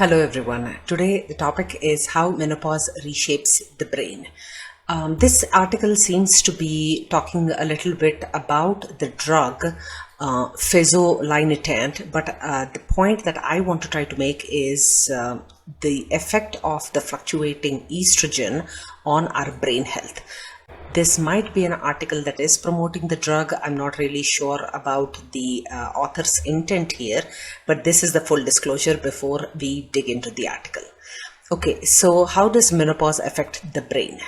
Hello everyone. Today the topic is how menopause reshapes the brain. This article seems to be talking a little bit about the drug fezolinetant, but the point that I want to try to make is the effect of the fluctuating estrogen on our brain health. This might be an article that is promoting the drug. I'm not really sure about the author's intent here, but this is the full disclosure before we dig into the article. Okay, so how does menopause affect the brain?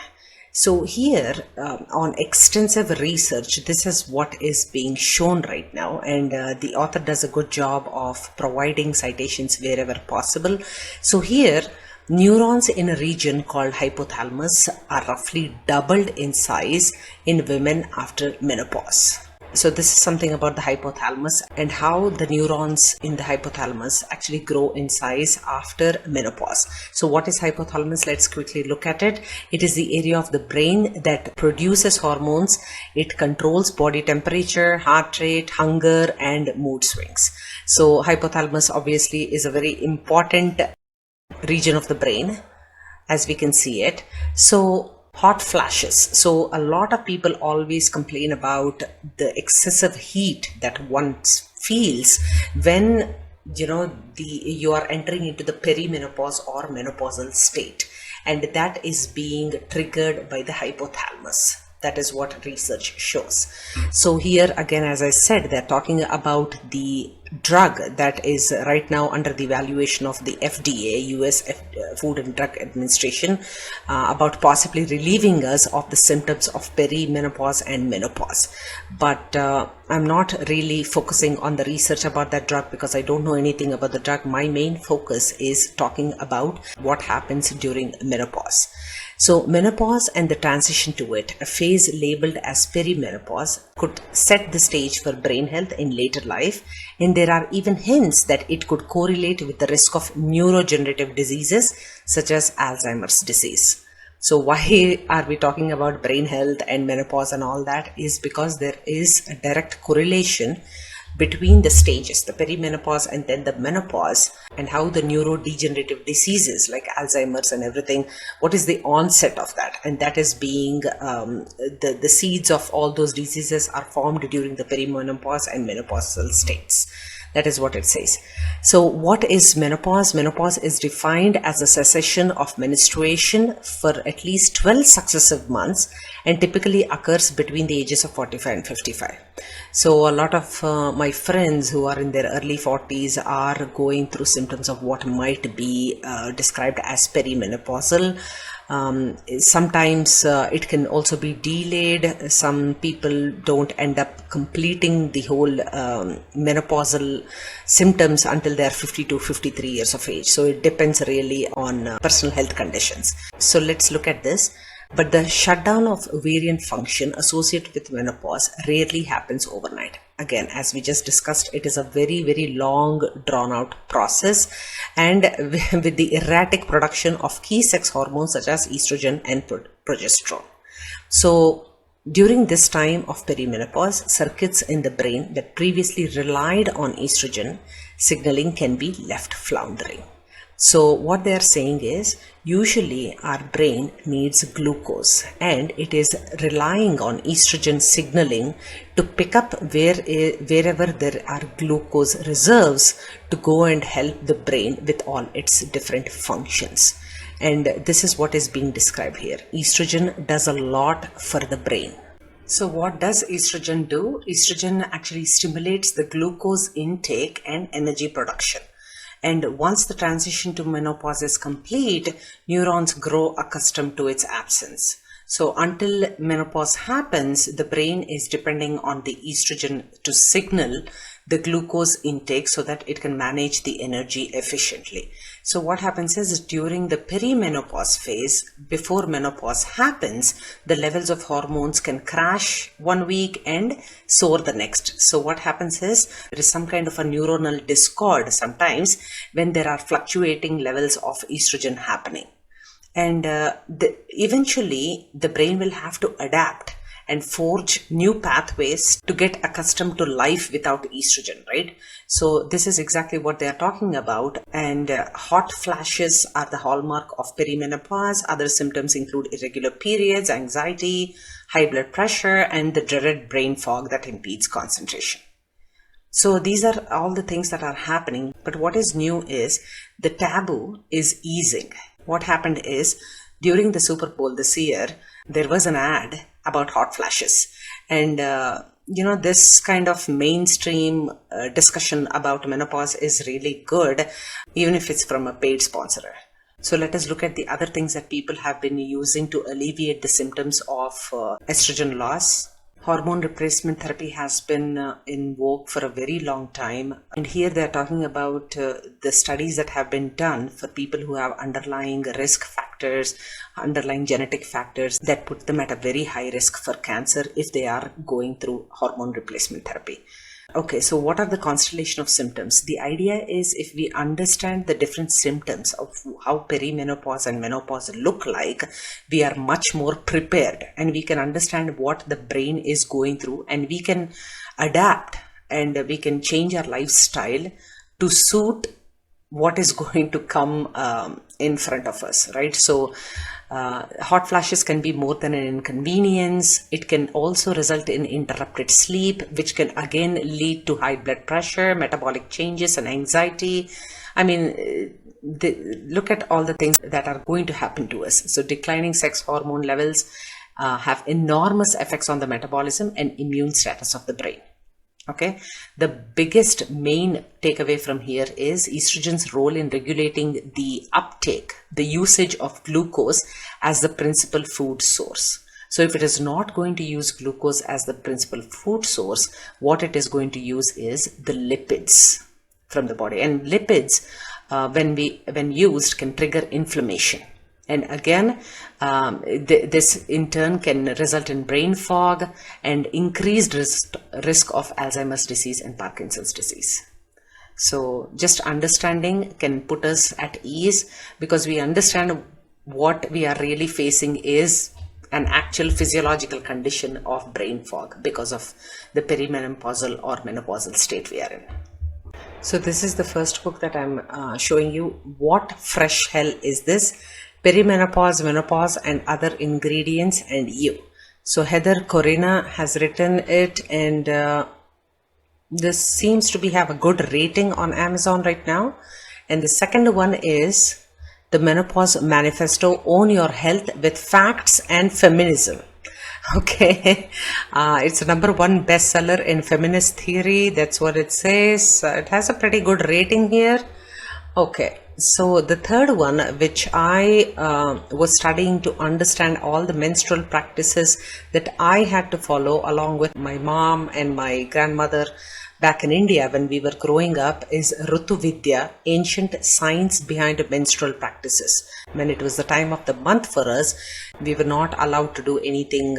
So here on extensive research, this is what is being shown right now, and the author does a good job of providing citations wherever possible. So here, neurons in a region called hypothalamus are roughly doubled in size in women after menopause. So this is something about the hypothalamus and how the neurons in the hypothalamus actually grow in size after menopause. So what is hypothalamus? Let's quickly look at it. It is the area of the brain that produces hormones. It controls body temperature, heart rate, hunger, and mood swings. So hypothalamus obviously is a very important region of the brain as we can see it. So hot flashes. So a lot of people always complain about the excessive heat that one feels when you are entering into the perimenopause or menopausal state, and that is being triggered by the hypothalamus. That is what research shows. So here again, as I said, they're talking about the drug that is right now under the evaluation of the FDA, US Food and Drug Administration, about possibly relieving us of the symptoms of perimenopause and menopause. But I'm not really focusing on the research about that drug because I don't know anything about the drug. My main focus is talking about what happens during menopause. So menopause and the transition to it, a phase labeled as perimenopause, could set the stage for brain health in later life, and there are even hints that it could correlate with the risk of neurodegenerative diseases such as Alzheimer's disease. So why are we talking about brain health and menopause and all that? Is because there is a direct correlation between the stages, the perimenopause and then the menopause, and how the neurodegenerative diseases like Alzheimer's and everything, what is the onset of that? And that is being the seeds of all those diseases are formed during the perimenopause and menopausal states. That is what it says. So what is menopause? Menopause is defined as a cessation of menstruation for at least 12 successive months and typically occurs between the ages of 45 and 55. So a lot of my friends who are in their early 40s are going through symptoms of what might be described as perimenopausal. Sometimes it can also be delayed. Some people don't end up completing the whole menopausal symptoms until they are 50 to 53 years of age. So it depends really on personal health conditions. So let's look at this. But the shutdown of ovarian function associated with menopause rarely happens overnight. Again, as we just discussed, it is a very, very long, drawn-out process, and with the erratic production of key sex hormones such as estrogen and progesterone. So during this time of perimenopause, circuits in the brain that previously relied on estrogen signaling can be left floundering. So what they are saying is, usually our brain needs glucose and it is relying on estrogen signaling to pick up wherever there are glucose reserves to go and help the brain with all its different functions. And this is what is being described here. Estrogen does a lot for the brain. So what does estrogen do? Estrogen actually stimulates the glucose intake and energy production. And once the transition to menopause is complete, neurons grow accustomed to its absence. So until menopause happens, the brain is depending on the estrogen to signal the glucose intake so that it can manage the energy efficiently. So what happens is during the perimenopause phase, before menopause happens, the levels of hormones can crash 1 week and soar the next. So what happens is there is some kind of a neuronal discord sometimes when there are fluctuating levels of estrogen happening. And eventually the brain will have to adapt and forge new pathways to get accustomed to life without estrogen, right? So this is exactly what they are talking about. And hot flashes are the hallmark of perimenopause. Other symptoms include irregular periods, anxiety, high blood pressure, and the dreaded brain fog that impedes concentration. So these are all the things that are happening. But what is new is the taboo is easing. What happened is during the Super Bowl this year, there was an ad about hot flashes. And, this kind of mainstream discussion about menopause is really good, even if it's from a paid sponsor. So let us look at the other things that people have been using to alleviate the symptoms of estrogen loss. Hormone replacement therapy has been in vogue for a very long time. And here they're talking about the studies that have been done for people who have underlying risk factors, underlying genetic factors that put them at a very high risk for cancer if they are going through hormone replacement therapy. Okay, so what are the constellation of symptoms? The idea is if we understand the different symptoms of how perimenopause and menopause look like, we are much more prepared and we can understand what the brain is going through, and we can adapt and we can change our lifestyle to suit what is going to come in front of us, right? So hot flashes can be more than an inconvenience. It can also result in interrupted sleep, which can again lead to high blood pressure, metabolic changes, and anxiety. I mean, look at all the things that are going to happen to us. So declining sex hormone levels have enormous effects on the metabolism and immune status of the brain. Okay, the biggest main takeaway from here is estrogen's role in regulating the uptake, the usage of glucose as the principal food source. So if it is not going to use glucose as the principal food source, what it is going to use is the lipids from the body. And lipids, when used, can trigger inflammation. And again, this in turn can result in brain fog and increased risk of Alzheimer's disease and Parkinson's disease. So just understanding can put us at ease, because we understand what we are really facing is an actual physiological condition of brain fog because of the perimenopausal or menopausal state we are in. So this is the first book that I'm showing you. What fresh hell is this? Perimenopause, menopause, and other ingredients and you. So Heather Corina has written it, and this seems to have a good rating on Amazon right now. And the second one is The Menopause Manifesto: Own Your Health with Facts and Feminism. Okay, it's a #1 bestseller in feminist theory. That's what it says. It has a pretty good rating here. Okay, so the third one, which I was studying to understand all the menstrual practices that I had to follow along with my mom and my grandmother back in India when we were growing up, is Rutu Vidya, Ancient Science Behind Menstrual Practices. When it was the time of the month for us, we were not allowed to do anything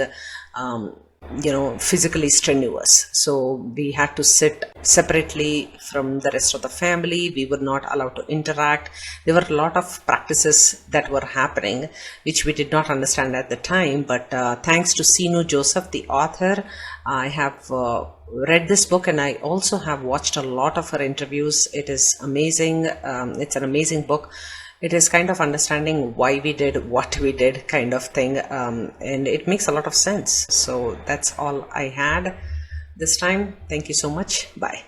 physically strenuous. So we had to sit separately from the rest of the family. We were not allowed to interact. There were a lot of practices that were happening, which we did not understand at the time. But thanks to Sinu Joseph, the author, I have read this book, and I also have watched a lot of her interviews. It is amazing. It's an amazing book. It is kind of understanding why we did what we did kind of thing, and it makes a lot of sense. So that's all I had this time. Thank you so much. Bye.